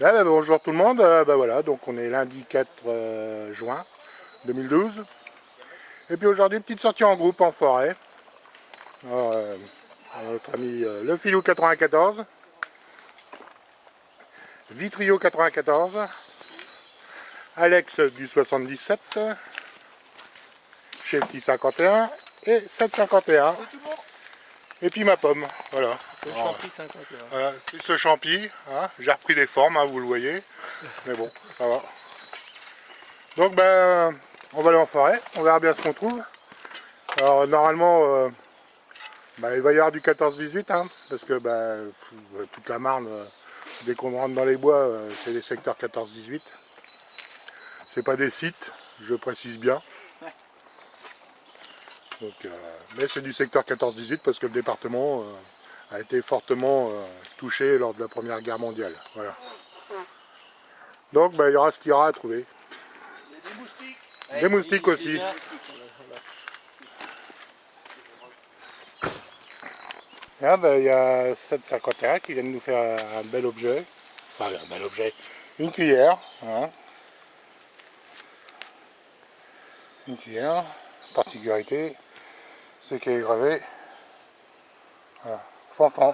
Là, bonjour tout le monde, voilà, donc on est lundi 4 juin 2012. Et puis aujourd'hui, petite sortie en groupe en forêt. Alors, notre ami le Filou 94, Vitrio 94, Alex du 77, Chefty 51 et 751. Et puis ma pomme, voilà. Le champi 51. Voilà, plus le champi, hein. J'ai repris des formes, hein, vous le voyez. Mais bon, ça va. Donc ben, on va aller en forêt, on verra bien ce qu'on trouve. Alors normalement, il va y avoir du 14-18, hein, parce que toute la Marne, dès qu'on rentre dans les bois, c'est des secteurs 14-18. C'est pas des sites, je précise bien. Donc, mais c'est du secteur 14-18 parce que le département a été fortement touché lors de la Première Guerre mondiale. Voilà. Donc il y aura ce qu'il y aura à trouver. Des moustiques. Des moustiques aussi. Là, il y a 751 qui vient de nous faire un bel objet. Enfin, un bel objet. Une cuillère. Hein. Une cuillère. Particularité, c'est qu'elle est gravée. Voilà. Fanfan.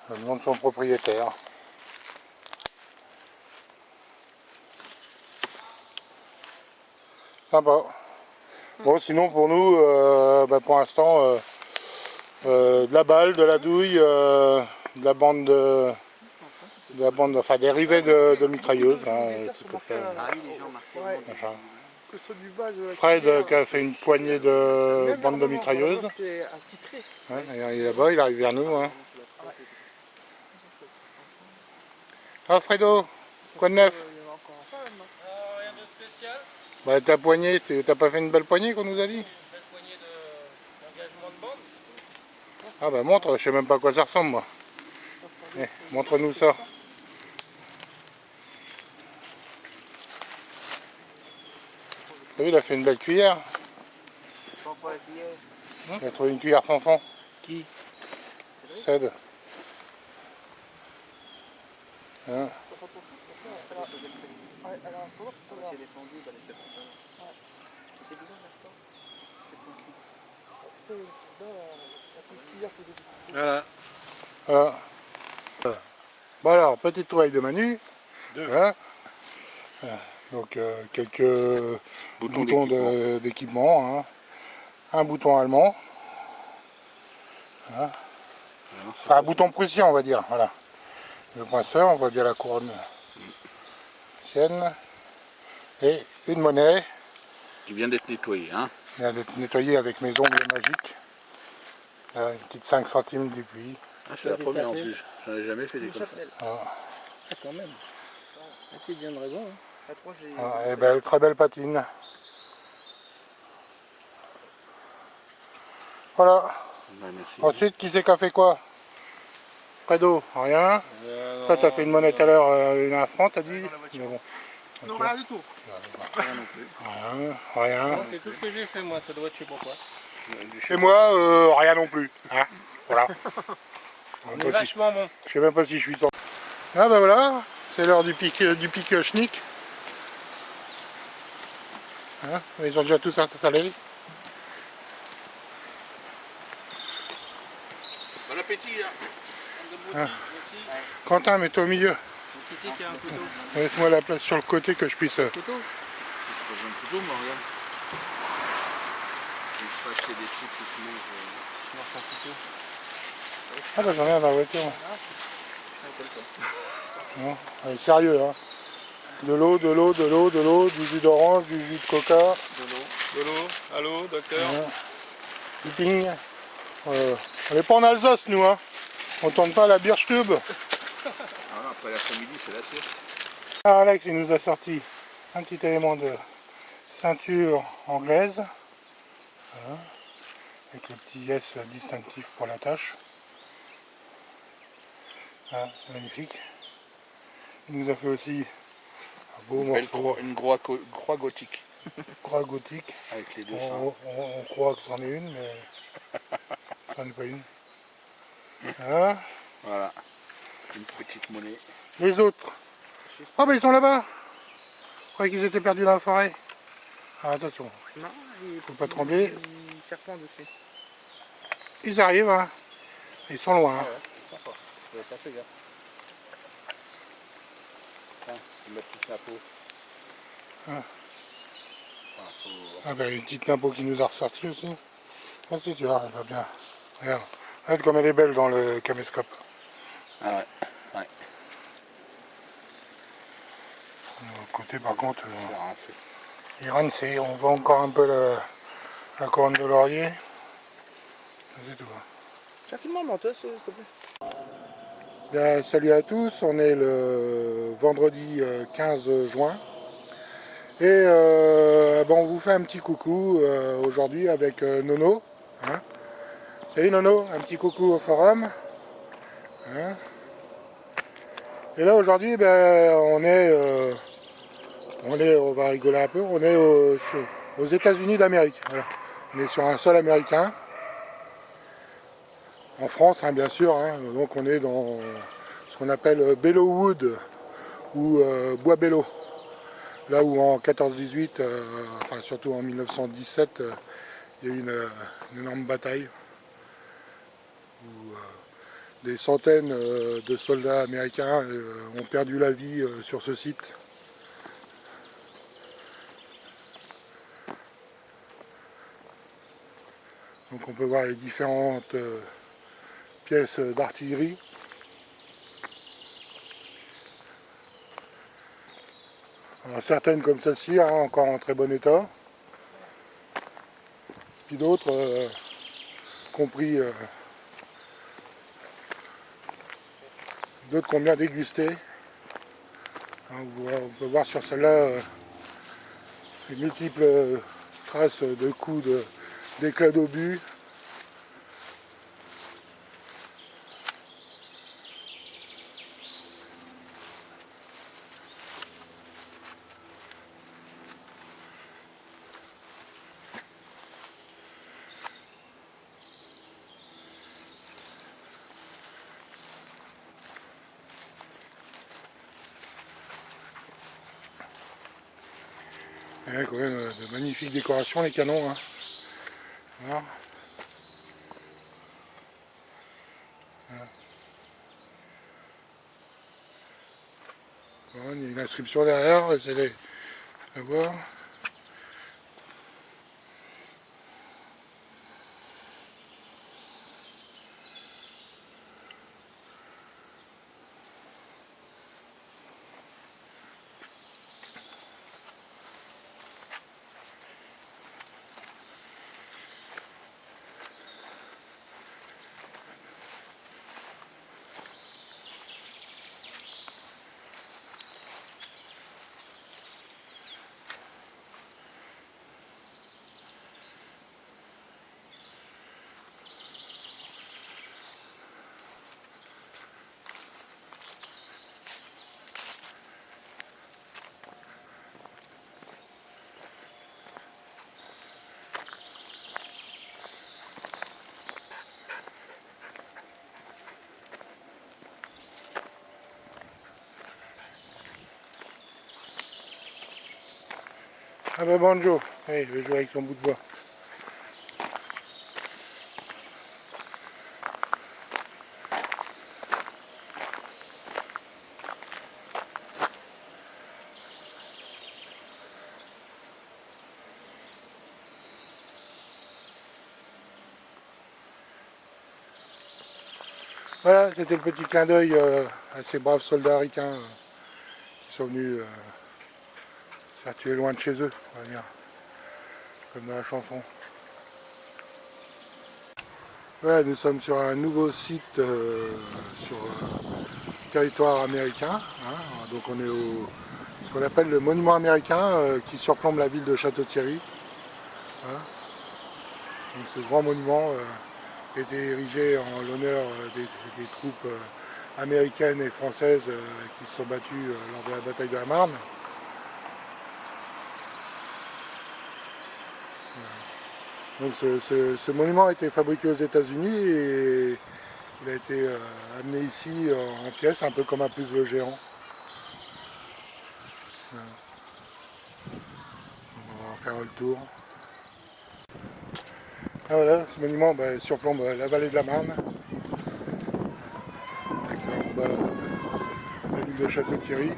Le nom de son propriétaire. Sympa. Bon, sinon pour nous, pour l'instant, de la balle, de la douille, de la bande, enfin des rivets de mitrailleuses. Hein, Fred qui a fait une poignée de bandes de mitrailleuses. Ouais, il est là-bas, il arrive vers nous. Hein. Ah Fredo, quoi de neuf? Rien de spécial. Bah ta poignée, t'as pas fait une belle poignée qu'on nous a dit? Une belle poignée d'engagement de bande. Ah bah montre, je sais même pas à quoi ça ressemble moi. Eh, montre-nous ça. T'as vu, il a fait une belle cuillère. Il a trouvé une cuillère fanfan. Qui? Cède. Hein. Voilà. Voilà. Bon alors, petite toile de Manu. Voilà. Donc quelques boutons d'équipement. Hein. Un bouton allemand. Voilà. Enfin un bouton prussien on va dire. Voilà. Le poinçeur, on voit bien la couronne ancienne. Et une monnaie. Qui vient d'être nettoyée. Hein. Qui vient d'être nettoyée avec mes ongles magiques. Là, une petite 5 centimes du puits. Ah, c'est la première en plus. J'en ai jamais fait des comme ça. Ah. Ah, quand même. Ah, tu viendrais bon. Hein. Et belle, très belle patine. Voilà. Ouais, merci. Ensuite, qui c'est qui a fait quoi? Fredo, rien. Ça, t'as fait une monnaie tout à l'heure, une 1 franc, t'as dit? Mais bon. Non, rien du tout. Rien non plus. Rien. Non, c'est tout ce que j'ai fait, moi. Ça doit être je sais pas quoi. Et moi, rien non plus. Hein, voilà. On est vachement bon. Je sais même pas si je suis sorti. Ah bah voilà, c'est l'heure du pic schnick. Hein, ils ont déjà tous installé. Bon appétit là. Ah. Quentin, mets-toi au milieu. Qui c'est qui a un couteau? Laisse-moi la place sur le côté que je puisse... Couteau? J'ai pas besoin de couteau, mais regarde. Je sais pas que c'est des trucs qui se mangent. Non, c'est un couteau. Ah bah j'en ai un dans la voiture. Non, allez, sérieux hein. De l'eau, du jus d'orange, du jus de coca. De l'eau. Allô, docteur? Du ping. On n'est pas en Alsace nous hein. On tourne pas à la Birchtube. Ah, après l'après-midi, c'est la sieste. Alors Alex il nous a sorti un petit élément de ceinture anglaise. Voilà. Avec le petit S distinctif pour la tâche. Ah, magnifique. Il nous a fait aussi un beau morceau. Une croix gothique. Croix gothique. Avec les deux seins. On croit que c'en est une, mais c'en est pas une. Hein? Voilà. Une petite monnaie. Les autres, Oh, bah ils sont là-bas. Je croyais qu'ils étaient perdus dans la forêt. Alors attention, Non, il faut pas trembler. serpent dessus. Ils arrivent, hein. Ils sont loin. Ah ouais, c'est sympa. J'avais pas fait gaffe. Tiens, la petite napo. Ah. Enfin, faut... Ah bah une petite napo qui nous a ressorti aussi. Ah si, tu vois, elle va bien. Regarde. Regarde comme elle est belle dans le caméscope. Ah ouais, ouais. Côté par contre, C'est rincé. il rincé. On voit encore un peu la couronne de laurier. C'est tout. Tiens, filme-moi le menteuse, s'il te plaît. Bien, salut à tous, on est le vendredi 15 juin. Et bon, on vous fait un petit coucou aujourd'hui avec Nono. Hein. Salut Nono, un petit coucou au forum. Hein. Et là aujourd'hui, ben, on va rigoler un peu, on est aux États-Unis d'Amérique. Voilà. On est sur un sol américain. En France, hein, bien sûr. Hein. Donc on est dans ce qu'on appelle Bellowood ou Bois Bello. Là où en 14-18, enfin surtout en 1917, il y a eu une énorme bataille où des centaines de soldats américains ont perdu la vie sur ce site. Donc on peut voir les différentes pièces d'artillerie. Alors, certaines comme celle-ci, hein, encore en très bon état. Puis d'autres, compris d'autres qui ont bien dégusté. Hein, on peut voir sur celle-là les multiples traces de coups d'éclats d'obus. Il y a quand même de magnifiques décorations, les canons. Hein. Voilà. Voilà. Bon, il y a une inscription derrière, essayez de voir. Ah bah Banjo, allez, il veut jouer avec son bout de bois. Voilà, c'était le petit clin d'œil à ces braves soldats ricains qui sont venus se faire tuer loin de chez eux, on va dire, comme dans la chanson. Ouais, nous sommes sur un nouveau site sur le territoire américain. Hein. Donc on est au ce qu'on appelle le monument américain qui surplombe la ville de Château-Thierry. Hein. Donc ce grand monument qui a été érigé en l'honneur des troupes américaines et françaises qui se sont battues lors de la bataille de la Marne. Donc ce monument a été fabriqué aux États-Unis et il a été amené ici en pièces, un peu comme un puzzle géant. On va faire le tour. Ah voilà, ce monument surplombe la vallée de la Marne. Avec en bas la ville de Château-Thierry.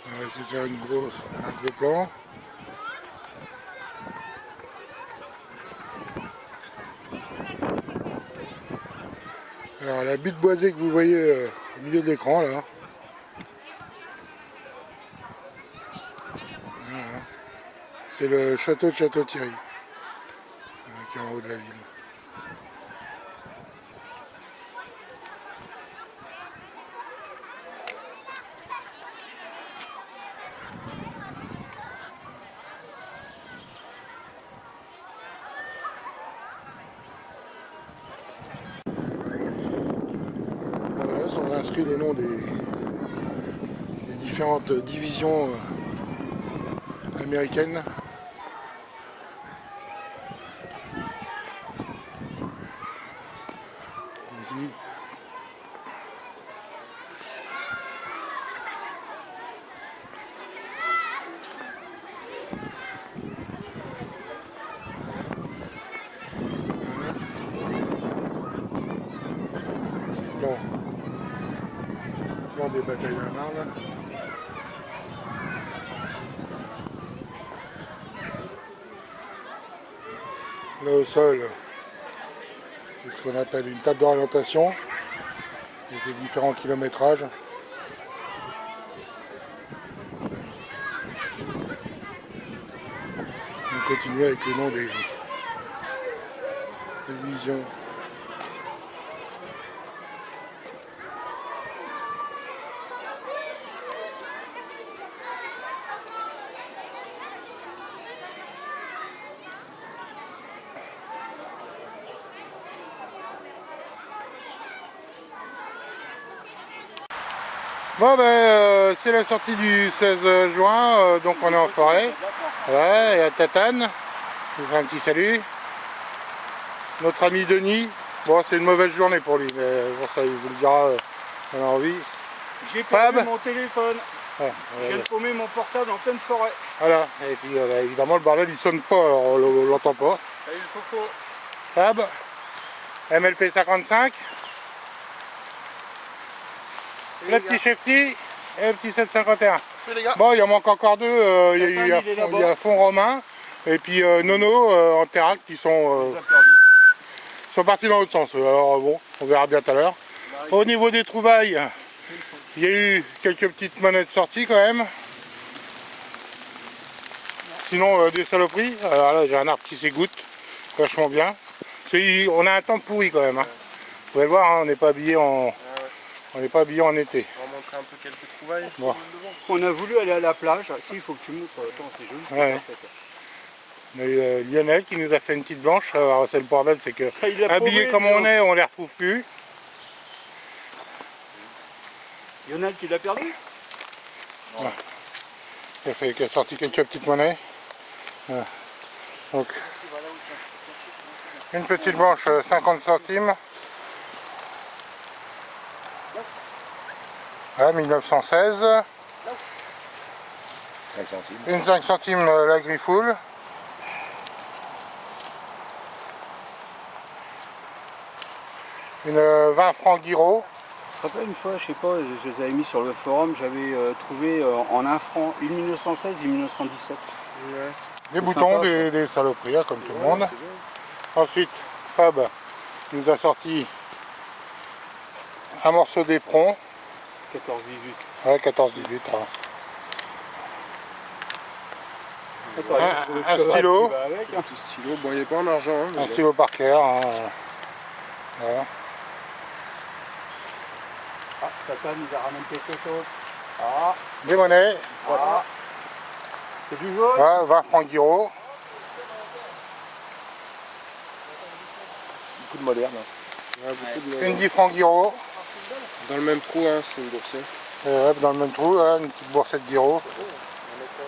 On va essayer de faire un gros plan. Alors la butte boisée que vous voyez au milieu de l'écran là, voilà. C'est le château de Château-Thierry, qui est en haut de la ville. Voilà, on a inscrit les noms des différentes divisions américaines. Ici. C'est le plan des batailles de la Marne. Là au sol, c'est ce qu'on appelle une table d'orientation avec les différents kilométrages. On continue avec les noms des divisions. Bon c'est la sortie du 16 juin, donc on est en forêt. Ouais, et à Tatane, je vous fais un petit salut. Notre ami Denis, bon c'est une mauvaise journée pour lui, mais bon ça il vous le dira, on a envie. J'ai Fab. perdu mon téléphone. Ouais, Je viens de paumer mon portable en pleine forêt. voilà, et puis évidemment le bordel il sonne pas, alors on l'entend pas. Et il faut. Fab, MLP 55, le petit Shefty et le petit 751. les gars. Bon, il en manque encore deux, il y a Fond Romain et puis Nono en Terrac qui sont partis dans l'autre sens. Alors bon, on verra bien tout à l'heure. Au niveau des trouvailles, il y a eu quelques petites monettes sorties quand même. Sinon des saloperies. Alors là j'ai un arbre qui s'égoutte, vachement bien. On a un temps pourri quand même. Hein. Vous pouvez le voir, hein, on n'est pas habillé en. On n'est pas habillé en été. On va montrer un peu quelques trouvailles. Bon. On a voulu aller à la plage. Si, il faut que tu montres. Attends, c'est joli. Ouais. On a eu Lionel qui nous a fait une petite blanche. Alors c'est le bordel, c'est que habillés comme on est, on les retrouve plus. Lionel, tu l'as perdu? Ouais. Qui a sorti quelques petites monnaies. Ouais. Donc une petite blanche 50 centimes. Ouais, 1916. 5 centimes. Une 5 centimes la griffoule. Une 20 francs Guiraud. Je me rappelle une fois, je sais pas, je les avais mis sur le forum, j'avais trouvé en 1 franc, une 1916 et une 1917. Ouais. Des boutons, sympa, des saloperies, hein, comme tout le monde. Ensuite, Fab nous a sorti un morceau d'éperon. 14-18. Ouais, 14-18. Un stylo. Un petit stylo. Bon, il n'est pas en argent. Hein, Un stylo Parker. Hein. Voilà. Ah, papa nous a ramené quelque chose. Ah, Des monnaies. ah. C'est du jaune. Ouais, 20 francs Guiraud. Beaucoup de moderne. Ouais, une 10 francs Guiraud. Dans le même trou, hein, c'est une boursette. Ouais, dans le même trou, hein, une petite boursette Guiraud.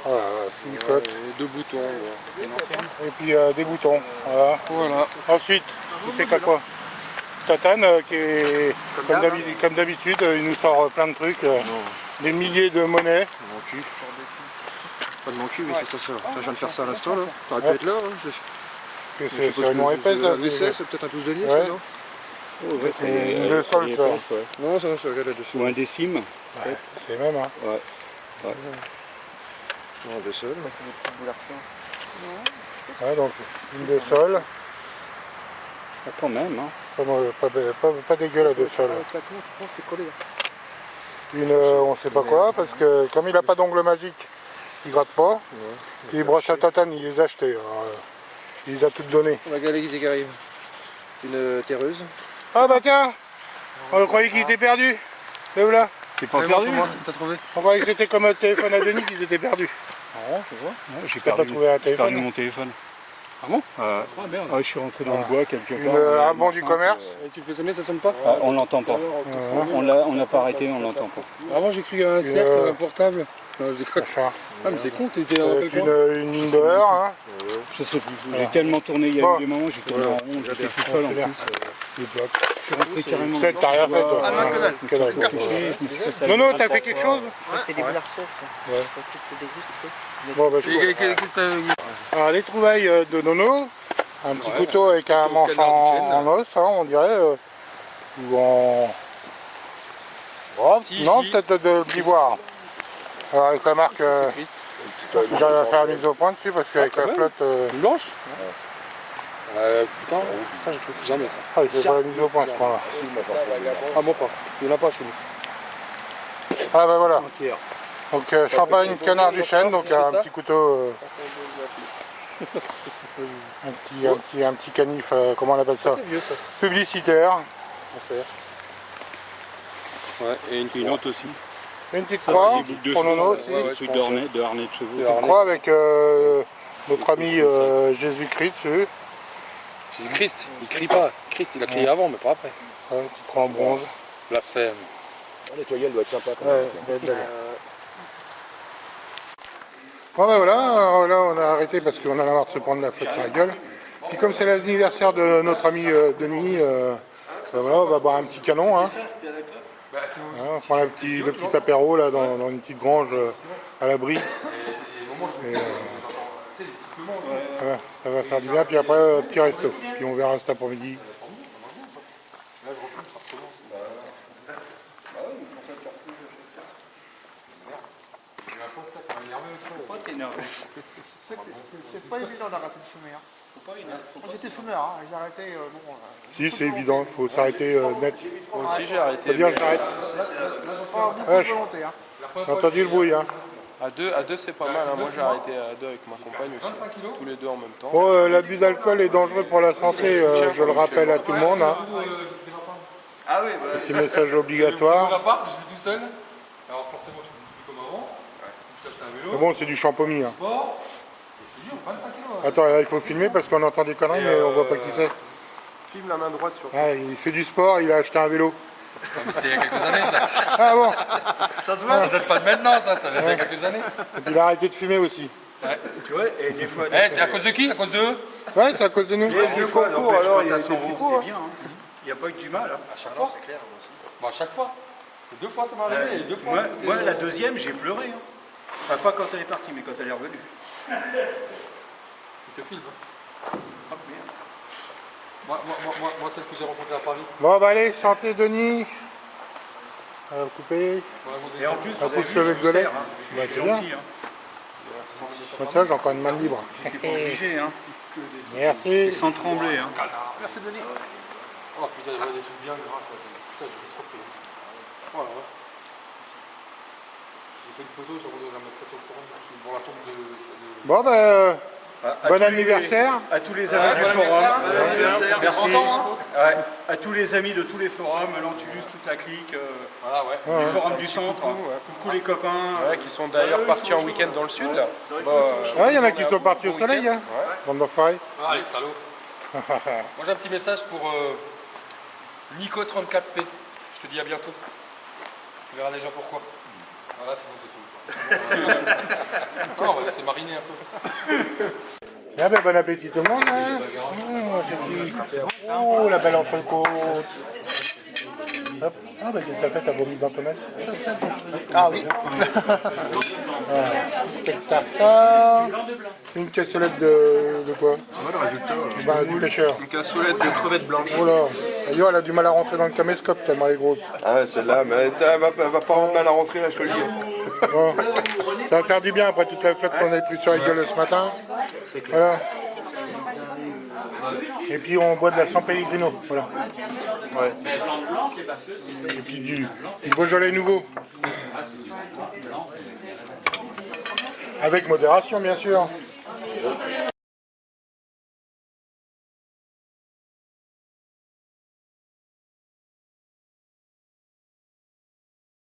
Voilà, une flotte. Et 2 boutons. Et puis des boutons. Voilà. Voilà. Ensuite, il fait quoi Tatane qui est comme d'habitude, il nous sort plein de trucs, des milliers de monnaies. Mon cul. Pas de mon cul, mais c'est ça. Je viens de faire ça à l'instant là. T'aurais pu être là. Hein. Que c'est vraiment épaisse là. C'est peut-être un 12 deniers, Ouais. ça, non? Oh, ouais, C'est une de sol, ça. ouais. Non, ça, regarde là-dessus. Ou un décime. Ouais, c'est même, hein. Ouais. Non, de sol. Ouais, donc une de sol. Ah, quand même. Hein. Pas dégueu la de sol. Comment tu penses c'est collé? Une on sait pas quoi, parce que comme il a pas d'ongle magique, il gratte pas. Puis les brosses à tatane, il les a achetées. Alors, il les a toutes données. On va regarder qui arrive. Une terreuse. Ah bah tiens, on croyait qu'il était perdu. Et voilà. C'est pas perdu. ce que t'as trouvé. On croyait que c'était comme un téléphone à Denis, qu'ils étaient perdus. Non, tu vois. J'ai T'as pas trouvé un J'ai perdu téléphone? mon téléphone. Ah bon? Ah merde. je suis rentré dans le bois quelque part. Un bon du commerce. Et tu le fais sonner, ça sonne pas? Ah, on l'entend pas. On n'a pas arrêté, on l'entend pas. Avant j'ai cru qu'il y avait un cercle, un portable. Non, j'ai cru. Machin. Ah mais c'est con, t'étais dans Avec quel coin? une ligne d'heure. Hein. Je sais plus. J'ai tellement tourné, il y a Bon. eu des moments où j'ai tourné en rond, j'étais tout seul en C'est bien. plus. Le bloc. Je suis rentré carrément. Peut-être t'as rien fait toi. Ah non, que dalle. Que dalle. Je me suis fait ça. Nono, t'as fait quelque chose? C'est des boules à ressources. Ouais. Ça dégoûte. Bon, bah, je Alors les trouvailles de Nono, un petit couteau avec un manche en os, hein, on dirait, ou en... Oh, non, peut-être de l'ivoire. Alors avec la marque, j'arrive à faire la mise au point dessus parce qu'avec la flotte, Blanche? Putain, ça je trouve jamais ça. il fait pas la mise au point ce point-là. Ah bon pas, il y en a pas chez nous. Ah bah voilà, Entière. donc champagne canard du chêne, donc un petit couteau, un petit canif, comment on appelle ça, C'est vieux ça. publicitaire. Ouais, et une autre aussi. Une petite Ça, croix c'est des boucles de pour Nono cheveux, aussi. ça, des trucs de harnais de chevaux. Une croix avec notre ami Jésus-Christ dessus. Jésus-Christ, il crie pas. Christ, il a crié avant, mais pas après. Ouais, une petite croix en bronze. Blasphème. Nettoyer, elle doit être sympa. Ouais, elle doit être belle. Bon ben voilà, là on a arrêté parce qu'on en a marre de se prendre la flotte sur la gueule. Puis comme c'est l'anniversaire de notre ami Denis, ben voilà, on va boire un petit canon. Hein. Hein, on prend le petit apéro là dans une petite grange à l'abri. Et, ça va faire du bien, puis après petit resto. Puis on verra cet après-midi. Pourquoi t'es énervé? C'est pas évident d'arrêter de fumer. Moi j'étais fumeur, hein. J'ai arrêté. Si c'est évident, il faut s'arrêter net. Moi aussi j'ai arrêté. Faut dire j'arrête. Pas beaucoup de volonté. Hein. J'ai entendu le bruit. Hein. À deux c'est pas mal, hein. Moi j'ai arrêté à 2 avec ma compagne aussi. Tous les deux en même temps. Bon, l'abus d'alcool est dangereux pour la santé, je le rappelle à tout le monde. Hein. Ah oui, Petit message obligatoire. Appart, j'étais tout seul. Alors forcément, tu me dis comme avant. Je t'ai acheté un vélo. Mais bon, c'est du champomis. Hein. Sport. Et je te dis, 25 kilos. Attends, là, il faut filmer parce qu'on entend des conneries, mais on voit pas qui c'est. Filme la main droite sur. Ah, il fait du sport, il a acheté un vélo. Mais c'était il y a quelques années ça. Ah bon. ça se voit. Ça date pas de maintenant ça, ça date il y a quelques années. Et puis il a arrêté de fumer aussi. Tu vois, et des fois. Eh, c'est à cause de qui? À cause de eux? Ouais, c'est à cause de nous. Du concours, alors, il y a son c'est bien. Hein. Il n'y a pas eu du mal. Hein. À chaque fois. Bon, à chaque fois. Et 2 fois ça m'est arrivé, et 2 fois. c'était- Moi, la deuxième, j'ai pleuré. Hein. Enfin, pas quand elle est partie, mais quand elle est revenue. Il te filme. Hein. Oh, merde. Moi, celle que j'ai rencontrée à Paris. Bon, bah allez, santé Denis. Couper. Et en plus, Un vous avez pouce vu, avec je de vous lait. sers, hein. Bah, Je c'est suis bien. gentil. Hein. Comme ça, j'ai encore une main libre. J'étais pas obligé. Hein. Merci. Sans trembler. Hein. Merci Denis. Oh putain, il y a des trucs bien gras. Quoi. Putain, j'ai trop pris. Oh là là. J'ai fait une photo, j'ai envoyé la mettre sur le forum pour la tombe de... Bon, bah, À bon tous les- anniversaire. À tous les amis du forum. Merci. Hein. Ouais. À tous les amis de tous les forums, l'Antulus, toute la clique, Voilà, ouais. du forum du centre. Coucou les copains. Ouais, qui sont d'ailleurs partis en week-end dans le sud là. Ah, il y en a qui sont partis au soleil. Hein. Bande d'enfoirés. Ah, les salauds. Moi, j'ai un petit message pour Nico34P. Je te dis à bientôt. Tu verras déjà pourquoi. Ah là, sinon c'est tout. Non, on va laisser mariner un peu. Ah ben, bon appétit tout le monde, hein. Oh, la belle entrecôte. Hop. Ah ben, qu'est-ce que t'as fait? T'as vomi dans ton assiette? Ah oui. Steak tartare. Une cassolette de quoi? C'est moi le résultat. Ben, du pêcheur. Une cassolette de crevettes blanches. Oh là. D'ailleurs, elle a du mal à rentrer dans le caméscope tellement elle est grosse. Ah ouais, celle-là, mais elle va pas avoir mal à rentrer là, je te le dis. Bon. Ça va faire du bien après toute la flotte qu'on a pris sur la gueule ce matin. Voilà. Et puis on boit de la San Pellegrino. Voilà. Ouais. Et puis du Beaujolais nouveau. Avec modération bien sûr.